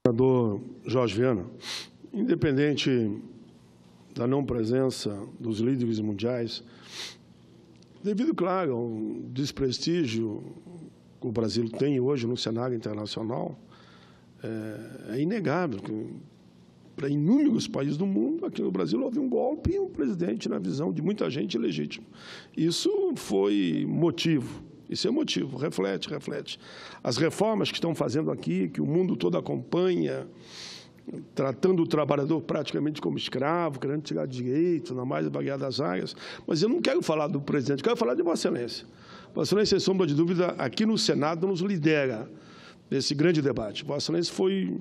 Senador Jorge Viana, independente da não presença dos líderes mundiais, devido, claro, ao desprestígio que o Brasil tem hoje no cenário internacional, é inegável que, para inúmeros países do mundo, aqui no Brasil houve um golpe e um presidente, na visão de muita gente, ilegítimo. Isso foi motivo. Isso é motivo, reflete. As reformas que estão fazendo aqui, que o mundo todo acompanha, tratando o trabalhador praticamente como escravo, querendo tirar direito na mais variadas áreas. Mas eu não quero falar do presidente, quero falar de Vossa Excelência. Vossa Excelência, sem sombra de dúvida, aqui no Senado nos lidera nesse grande debate. Vossa Excelência foi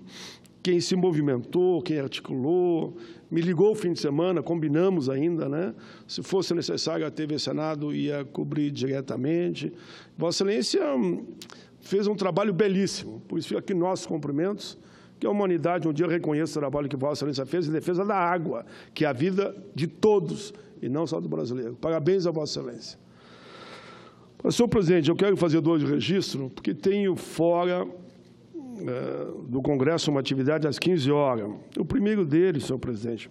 quem se movimentou, quem articulou, me ligou o fim de semana, combinamos ainda, né? Se fosse necessário, a TV Senado ia cobrir diretamente. Vossa Excelência fez um trabalho belíssimo, por isso fica aqui nossos cumprimentos, que a humanidade um dia reconheça o trabalho que Vossa Excelência fez em defesa da água, que é a vida de todos, e não só do brasileiro. Parabéns a Vossa Excelência. Senhor presidente, eu quero fazer 2 registros, porque tenho fora do Congresso uma atividade às 15 horas. O primeiro deles, senhor presidente,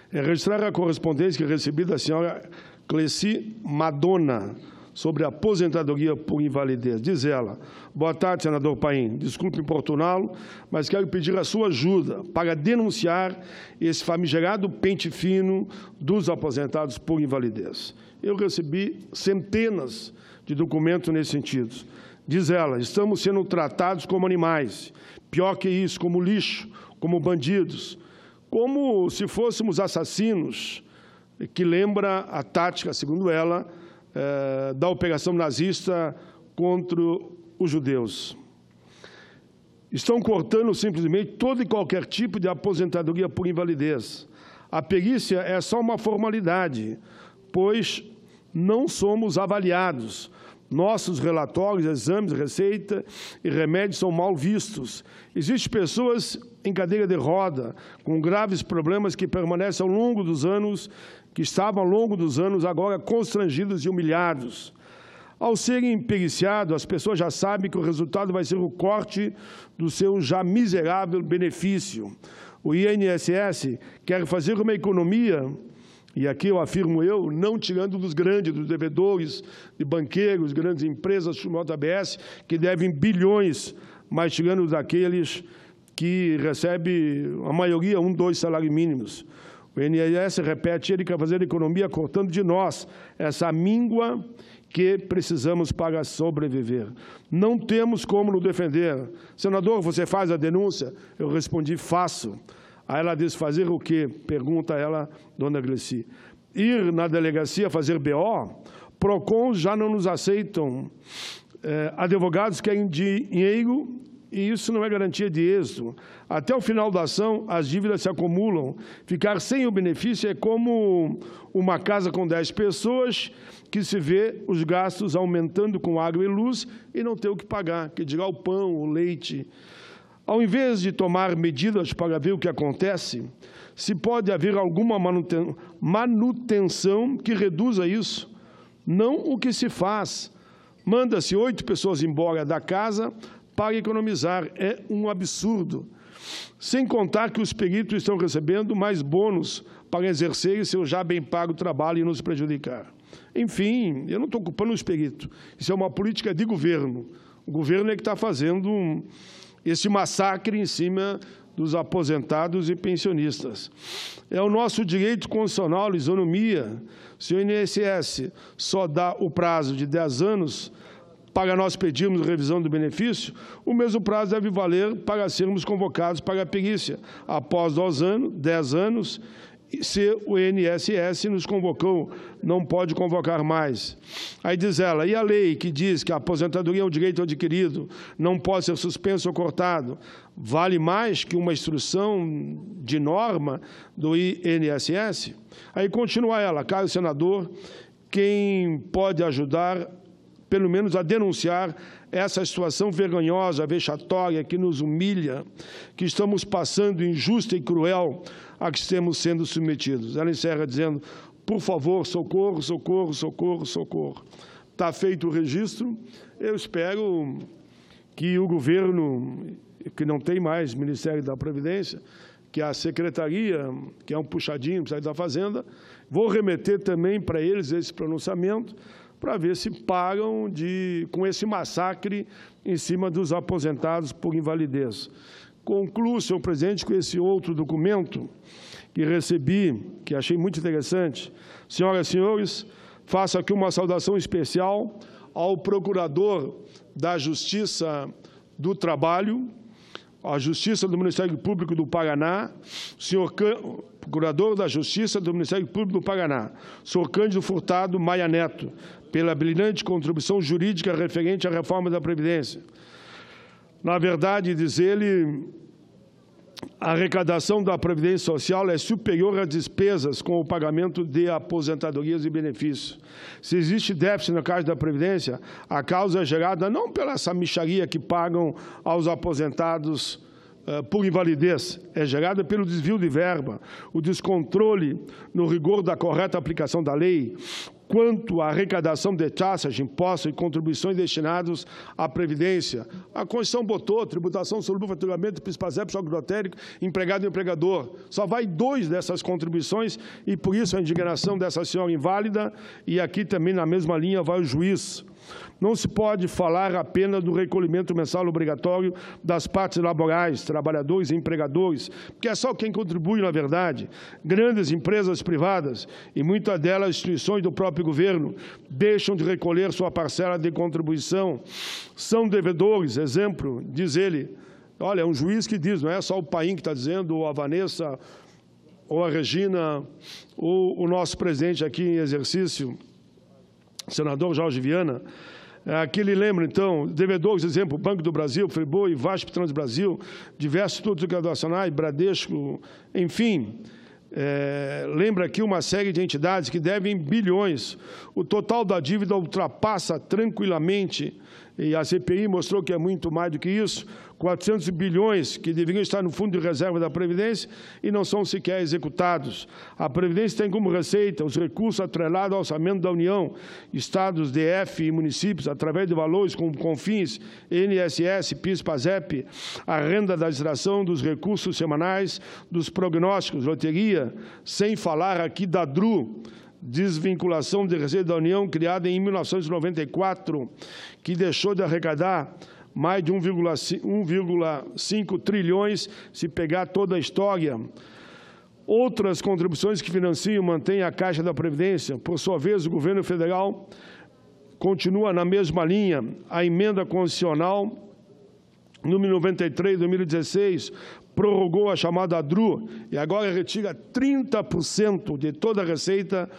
é registrar a correspondência que recebi da senhora Cleci Madonna sobre a aposentadoria por invalidez. Diz ela: boa tarde, senador Paim. Desculpe importuná-lo, mas quero pedir a sua ajuda para denunciar esse famigerado pente fino dos aposentados por invalidez. Eu recebi centenas de documentos nesse sentido. Diz ela: estamos sendo tratados como animais, pior que isso, como lixo, como bandidos, como se fôssemos assassinos, que lembra a tática, segundo ela, da operação nazista contra os judeus. Estão cortando simplesmente todo e qualquer tipo de aposentadoria por invalidez. A perícia é só uma formalidade, pois não somos avaliados. Nossos relatórios, exames, receita e remédios são mal vistos. Existem pessoas em cadeira de roda, com graves problemas que permanecem ao longo dos anos, que estavam ao longo dos anos agora constrangidos e humilhados. Ao serem periciados, as pessoas já sabem que o resultado vai ser o corte do seu já miserável benefício. O INSS quer fazer uma economia, e aqui eu afirmo não tirando dos grandes, dos devedores, de banqueiros, grandes empresas, JBS, que devem bilhões, mas tirando daqueles que recebem, a maioria, 1, 2 salários mínimos. O INSS, repete, ele quer fazer economia cortando de nós essa míngua que precisamos para sobreviver. Não temos como nos defender. Senador, você faz a denúncia? Eu respondi: faço. Aí ela diz: fazer o quê? Pergunta ela, dona Cleci. Ir na delegacia fazer BO? PROCONs já não nos aceitam. Advogados querem dinheiro e isso não é garantia de êxito. Até o final da ação, as dívidas se acumulam. Ficar sem o benefício é como uma casa com 10 pessoas que se vê os gastos aumentando com água e luz e não tem o que pagar, que dirá o pão, o leite. Ao invés de tomar medidas para ver o que acontece, se pode haver alguma manutenção que reduza isso, não o que se faz. Manda-se 8 pessoas embora da casa para economizar. É um absurdo. Sem contar que os peritos estão recebendo mais bônus para exercerem seu já bem pago trabalho e nos prejudicar. Enfim, eu não estou culpando os peritos. Isso é uma política de governo. O governo é que está fazendo esse massacre em cima dos aposentados e pensionistas. É o nosso direito constitucional, a isonomia. Se o INSS só dá o prazo de 10 anos para nós pedirmos revisão do benefício, o mesmo prazo deve valer para sermos convocados para a perícia. Após 10 anos, se o INSS nos convocou, não pode convocar mais. Aí diz ela: e a lei que diz que a aposentadoria é um direito adquirido, não pode ser suspenso ou cortado, vale mais que uma instrução de norma do INSS? Aí continua ela: caro senador, quem pode ajudar, pelo menos a denunciar essa situação vergonhosa, vexatória, que nos humilha, que estamos passando injusta e cruel a que estamos sendo submetidos. Ela encerra dizendo: por favor, socorro, socorro, socorro, socorro. Está feito o registro. Eu espero que o governo que não tem mais Ministério da Previdência, que é a Secretaria, que é um puxadinho do Ministério da Fazenda. Vou remeter também para eles esse pronunciamento, para ver se param com esse massacre em cima dos aposentados por invalidez. Concluo, senhor presidente, com esse outro documento que recebi, que achei muito interessante. Senhoras e senhores, faço aqui uma saudação especial ao Procurador da Justiça do Trabalho, à Justiça do Ministério Público do Paraná, senhor Procurador da Justiça do Ministério Público do Paraná, senhor Cândido Furtado Maia Neto, pela brilhante contribuição jurídica referente à reforma da Previdência. Na verdade, diz ele, a arrecadação da Previdência Social é superior às despesas com o pagamento de aposentadorias e benefícios. Se existe déficit na Caixa da Previdência, a causa é gerada não pela essa mixaria que pagam aos aposentados por invalidez, é gerada pelo desvio de verba, o descontrole no rigor da correta aplicação da lei, quanto à arrecadação de taxas, de impostos e contribuições destinados à Previdência. A Constituição botou tributação sobre o faturamento, PIS/PASEP, choque lotérico, empregado e empregador. Só vai 2 dessas contribuições e, por isso, a indignação dessa senhora inválida, e aqui também, na mesma linha, vai o juiz. Não se pode falar apenas do recolhimento mensal obrigatório das partes laborais, trabalhadores e empregadores, porque é só quem contribui, na verdade. Grandes empresas privadas, e muitas delas instituições do próprio governo, deixam de recolher sua parcela de contribuição. São devedores, exemplo, diz ele. Olha, é um juiz que diz, não é só o Paim que está dizendo, ou a Vanessa, ou a Regina, ou o nosso presidente aqui em exercício, senador Jorge Viana. Aqui ele lembra, então, devedores, exemplo, Banco do Brasil, Friboi, VASP, Transbrasil, diversos institutos educacionais, Bradesco, enfim. Lembra aqui uma série de entidades que devem bilhões. O total da dívida ultrapassa tranquilamente, e a CPI mostrou que é muito mais do que isso, 400 bilhões que deveriam estar no Fundo de Reserva da Previdência e não são sequer executados. A Previdência tem como receita os recursos atrelados ao orçamento da União, estados, DF e municípios, através de valores como CONFINS, INSS, PIS, PASEP, a renda da extração dos recursos semanais, dos prognósticos, loteria, sem falar aqui da DRU, desvinculação de receita da União, criada em 1994, que deixou de arrecadar mais de 1,5 trilhões, se pegar toda a história. Outras contribuições que financiam e mantêm a Caixa da Previdência. Por sua vez, o governo federal continua na mesma linha. A emenda constitucional número 93, 2016, prorrogou a chamada DRU e agora retira 30% de toda a receita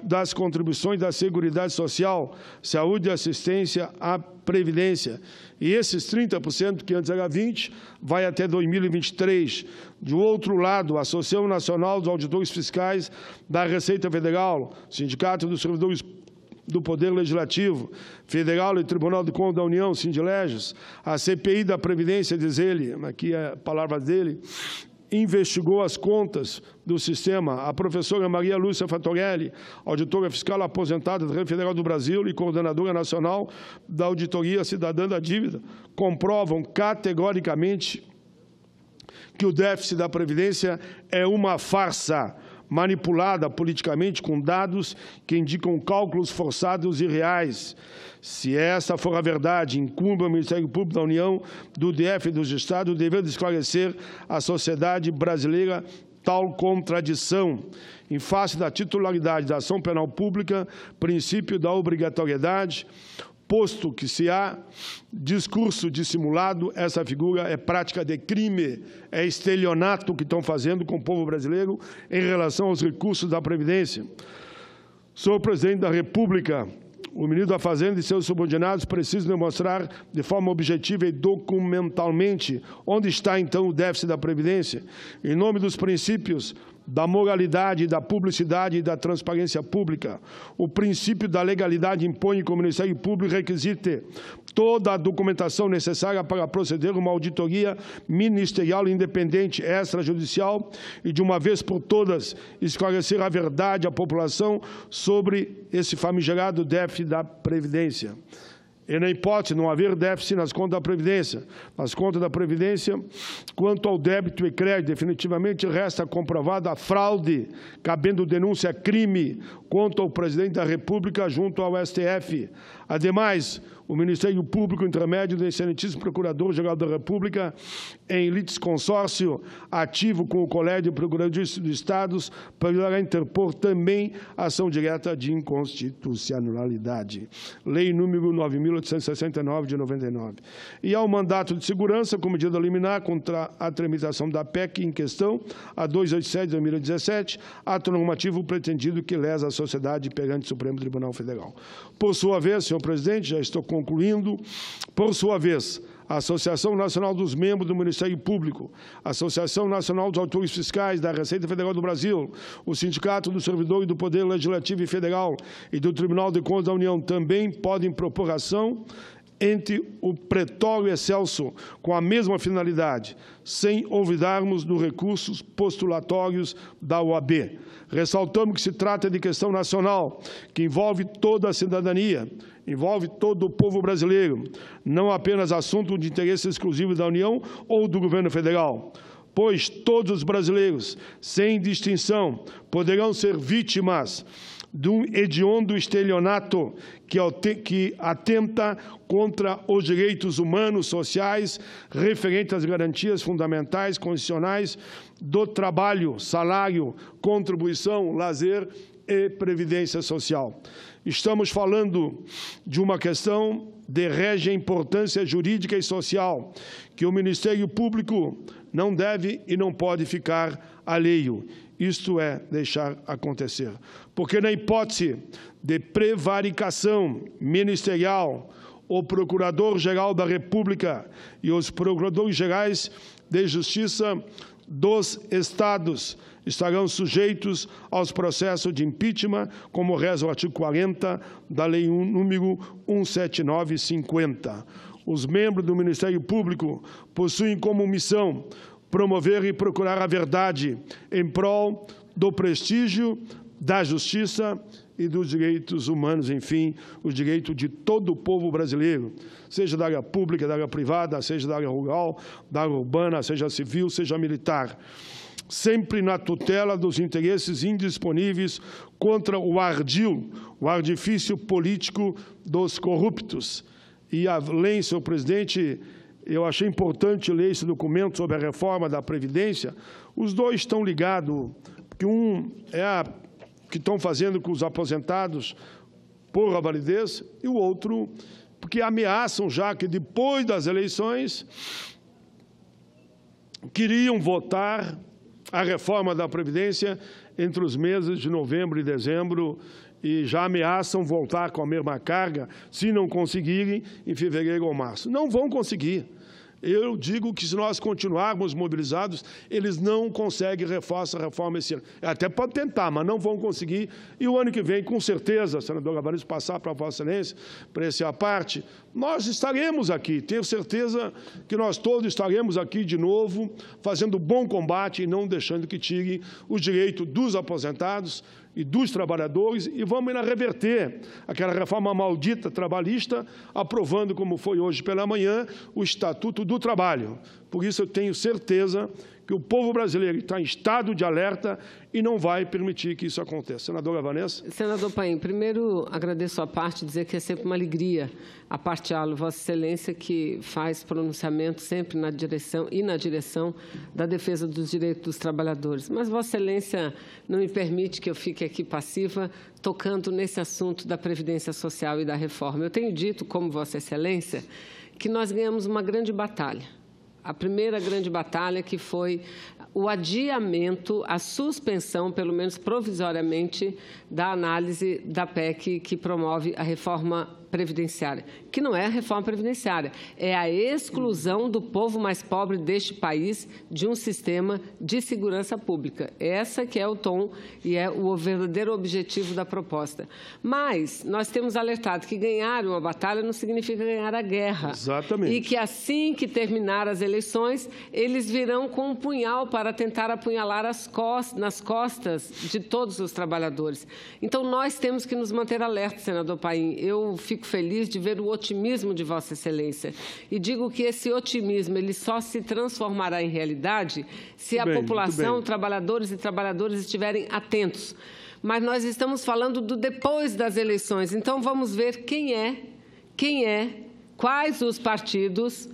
das contribuições da Seguridade Social, Saúde e Assistência à Previdência. E esses 30%, que antes era 20%, vai até 2023. De outro lado, a Associação Nacional dos Auditores Fiscais da Receita Federal, Sindicato dos Servidores do Poder Legislativo, Federal e Tribunal de Contas da União, Sindileges, a CPI da Previdência, diz ele, aqui é a palavra dele, investigou as contas do sistema. A professora Maria Lúcia Fatorelli, auditora fiscal aposentada da Rede Federal do Brasil e coordenadora nacional da Auditoria Cidadã da Dívida, comprovam categoricamente que o déficit da Previdência é uma farsa, manipulada politicamente com dados que indicam cálculos forçados e irreais. Se essa for a verdade, incumbe ao Ministério Público da União, do DF e dos Estados o dever de esclarecer à sociedade brasileira tal contradição. Em face da titularidade da ação penal pública, princípio da obrigatoriedade, posto que se há discurso dissimulado, essa figura é prática de crime, é estelionato que estão fazendo com o povo brasileiro em relação aos recursos da Previdência. Senhor Presidente da República, o ministro da Fazenda e seus subordinados precisam demonstrar de forma objetiva e documentalmente onde está, então, o déficit da Previdência, em nome dos princípios da moralidade, da publicidade e da transparência pública. O princípio da legalidade impõe que o Ministério Público requisite toda a documentação necessária para proceder uma auditoria ministerial independente extrajudicial e, de uma vez por todas, esclarecer a verdade à população sobre esse famigerado déficit da Previdência. e, na hipótese de não haver déficit nas contas da Previdência. Nas contas da Previdência, quanto ao débito e crédito, definitivamente resta comprovada a fraude, cabendo denúncia crime contra o Presidente da República junto ao STF. Ademais, o Ministério Público, intermédio do excelentíssimo Procurador-Geral da República, em litisconsórcio ativo com o Colégio de Procuradores dos Estados, poderá interpor também ação direta de inconstitucionalidade. Lei número 9.869, de 99. E ao mandato de segurança, com medida liminar contra a tramitação da PEC em questão, a 287 de 2017, ato normativo pretendido que lesa a sociedade perante o Supremo Tribunal Federal. Por sua vez, senhor presidente, já estou concluindo, por sua vez, a Associação Nacional dos Membros do Ministério Público, a Associação Nacional dos Autores Fiscais da Receita Federal do Brasil, o Sindicato do Servidor e do Poder Legislativo e Federal e do Tribunal de Contas da União também podem propor ação entre o pretório excelso com a mesma finalidade, sem olvidarmos dos recursos postulatórios da OAB. Ressaltamos que se trata de questão nacional, que envolve toda a cidadania, envolve todo o povo brasileiro, não apenas assunto de interesse exclusivo da União ou do governo federal, pois todos os brasileiros, sem distinção, poderão ser vítimas de um hediondo estelionato que atenta contra os direitos humanos, sociais, referentes às garantias fundamentais, constitucionais do trabalho, salário, contribuição, lazer e previdência social. Estamos falando de uma questão de régia importância jurídica e social, que o Ministério Público não deve e não pode ficar alheio. Isto é, deixar acontecer. Porque, na hipótese de prevaricação ministerial, o Procurador-Geral da República e os Procuradores-Gerais de Justiça dos Estados estarão sujeitos aos processos de impeachment, como reza o artigo 40 da Lei número 179/50. Os membros do Ministério Público possuem como missão promover e procurar a verdade em prol do prestígio, da justiça e dos direitos humanos, enfim, os direitos de todo o povo brasileiro, seja da área pública, da área privada, seja da área rural, da área urbana, seja civil, seja militar, sempre na tutela dos interesses indisponíveis contra o artifício político dos corruptos. E além, senhor presidente, eu achei importante ler esse documento sobre a reforma da Previdência. Os dois estão ligados, porque um é a que estão fazendo com os aposentados por a validez, e o outro porque ameaçam já que depois das eleições queriam votar a reforma da Previdência entre os meses de novembro e dezembro, e já ameaçam voltar com a mesma carga, se não conseguirem, em fevereiro ou março. Não vão conseguir. Eu digo que, se nós continuarmos mobilizados, eles não conseguem reforçar a reforma esse ano. Até pode tentar, mas não vão conseguir. E o ano que vem, com certeza, senador Gavanez, passar para a Vossa Excelência, para essa parte, nós estaremos aqui. Tenho certeza que nós todos estaremos aqui de novo, fazendo bom combate e não deixando que tirem os direitos dos aposentados e dos trabalhadores, e vamos ainda reverter aquela reforma maldita trabalhista, aprovando, como foi hoje pela manhã, o Estatuto do Trabalho. Por isso, eu tenho certeza que o povo brasileiro está em estado de alerta e não vai permitir que isso aconteça. Senadora Vanessa. Senador Paim, primeiro agradeço a parte, dizer que é sempre uma alegria aparteá-lo, Vossa Excelência, que faz pronunciamento sempre na direção da defesa dos direitos dos trabalhadores. Mas Vossa Excelência não me permite que eu fique aqui passiva, tocando nesse assunto da Previdência Social e da reforma. Eu tenho dito, como Vossa Excelência, que nós ganhamos uma grande batalha. A primeira grande batalha, que foi o adiamento, a suspensão, pelo menos provisoriamente, da análise da PEC que promove a reforma previdenciária, que não é a reforma previdenciária, é a exclusão do povo mais pobre deste país de um sistema de segurança pública. Essa que é o tom e é o verdadeiro objetivo da proposta. Mas nós temos alertado que ganhar uma batalha não significa ganhar a guerra. Exatamente. E que assim que terminar as eleições, eles virão com um punhal para tentar apunhalar nas costas de todos os trabalhadores. Então, nós temos que nos manter alertas, senador Paim. Eu fico fico feliz de ver o otimismo de Vossa Excelência. E digo que esse otimismo ele só se transformará em realidade se a população, trabalhadores e trabalhadoras estiverem atentos. Mas nós estamos falando do depois das eleições. Então, vamos ver quem é, quais os partidos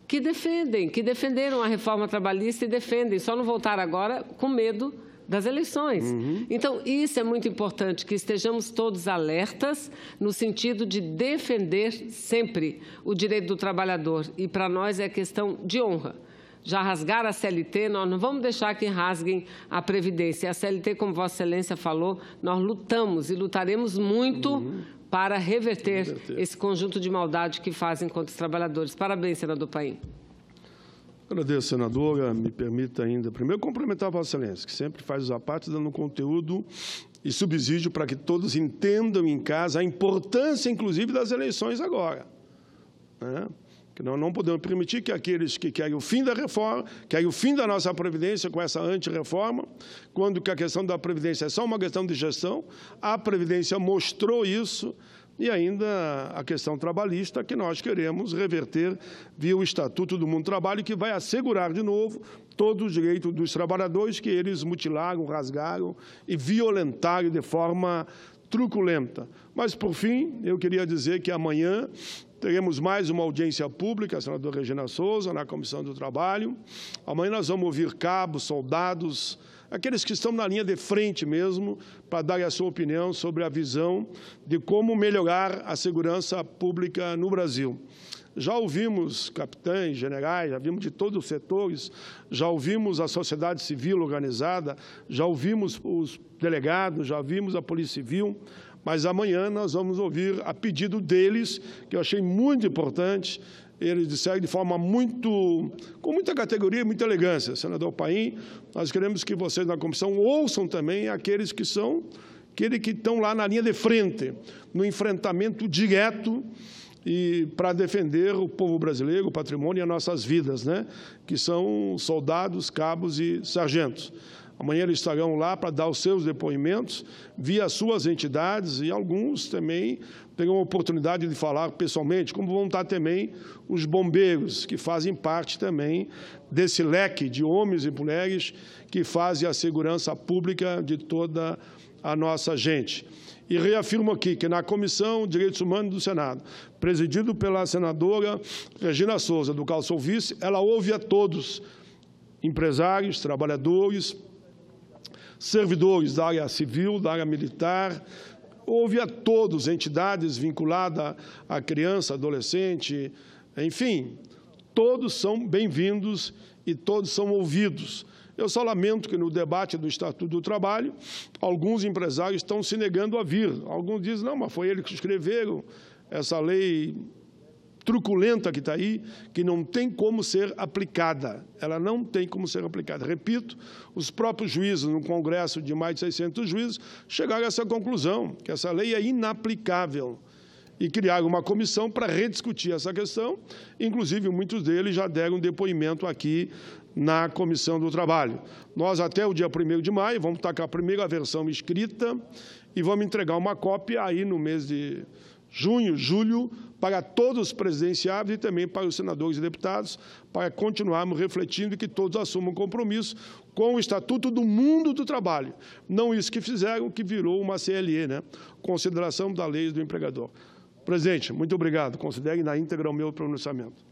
que defenderam a reforma trabalhista e defendem. Só não voltar agora com medo das eleições. Então, isso é muito importante, que estejamos todos alertas no sentido de defender sempre o direito do trabalhador. E, para nós, é questão de honra. Já rasgaram a CLT, nós não vamos deixar que rasguem a Previdência. A CLT, como Vossa Excelência falou, nós lutamos e lutaremos muito para reverter esse conjunto de maldade que fazem contra os trabalhadores. Parabéns, senador Paim. Agradeço, senadora. Me permita ainda, primeiro, cumprimentar a Vossa Excelência, que sempre faz a parte dando conteúdo e subsídio para que todos entendam em casa a importância, inclusive, das eleições agora. Que nós não podemos permitir que aqueles que querem o fim da reforma, querem o fim da nossa Previdência com essa antirreforma, quando que a questão da Previdência é só uma questão de gestão, a Previdência mostrou isso, e ainda a questão trabalhista, que nós queremos reverter via o Estatuto do Mundo do Trabalho, que vai assegurar de novo todo o direito dos trabalhadores que eles mutilaram, rasgaram e violentaram de forma truculenta. Mas, por fim, eu queria dizer que amanhã teremos mais uma audiência pública, a senadora Regina Souza, na Comissão do Trabalho. Amanhã nós vamos ouvir cabos, soldados, aqueles que estão na linha de frente mesmo, para dar a sua opinião sobre a visão de como melhorar a segurança pública no Brasil. Já ouvimos capitães, generais, já vimos de todos os setores, já ouvimos a sociedade civil organizada, já ouvimos os delegados, já vimos a Polícia Civil, mas amanhã nós vamos ouvir, a pedido deles, que eu achei muito importante, eles disseram de forma com muita categoria e muita elegância. Senador Paim, nós queremos que vocês na comissão ouçam também aqueles que estão lá na linha de frente, no enfrentamento direto e para defender o povo brasileiro, o patrimônio e as nossas vidas, que são soldados, cabos e sargentos. Amanhã eles estarão lá para dar os seus depoimentos via suas entidades e alguns também terão a oportunidade de falar pessoalmente, como vão estar também os bombeiros, que fazem parte também desse leque de homens e mulheres que fazem a segurança pública de toda a nossa gente. E reafirmo aqui que na Comissão de Direitos Humanos do Senado, presidido pela senadora Regina Souza, do qual sou vice, ela ouve a todos, empresários, trabalhadores, servidores da área civil, da área militar, ouve a todos, entidades vinculadas à criança, adolescente, enfim, todos são bem-vindos e todos são ouvidos. Eu só lamento que no debate do Estatuto do Trabalho, alguns empresários estão se negando a vir. Alguns dizem, não, mas foi eles que escreveram essa lei truculenta que está aí, que não tem como ser aplicada. Ela não tem como ser aplicada. Repito, os próprios juízes, no Congresso de mais de 600 juízes, chegaram a essa conclusão, que essa lei é inaplicável. E criaram uma comissão para rediscutir essa questão. Inclusive, muitos deles já deram depoimento aqui na Comissão do Trabalho. Nós, até o dia 1º de maio, vamos estar com a primeira versão escrita e vamos entregar uma cópia aí no mês de junho, julho, para todos os presidenciáveis e também para os senadores e deputados, para continuarmos refletindo e que todos assumam compromisso com o Estatuto do Mundo do Trabalho. Não isso que fizeram, que virou uma CLE, Consideração da Lei do Empregador. Presidente, muito obrigado. Considere na íntegra o meu pronunciamento.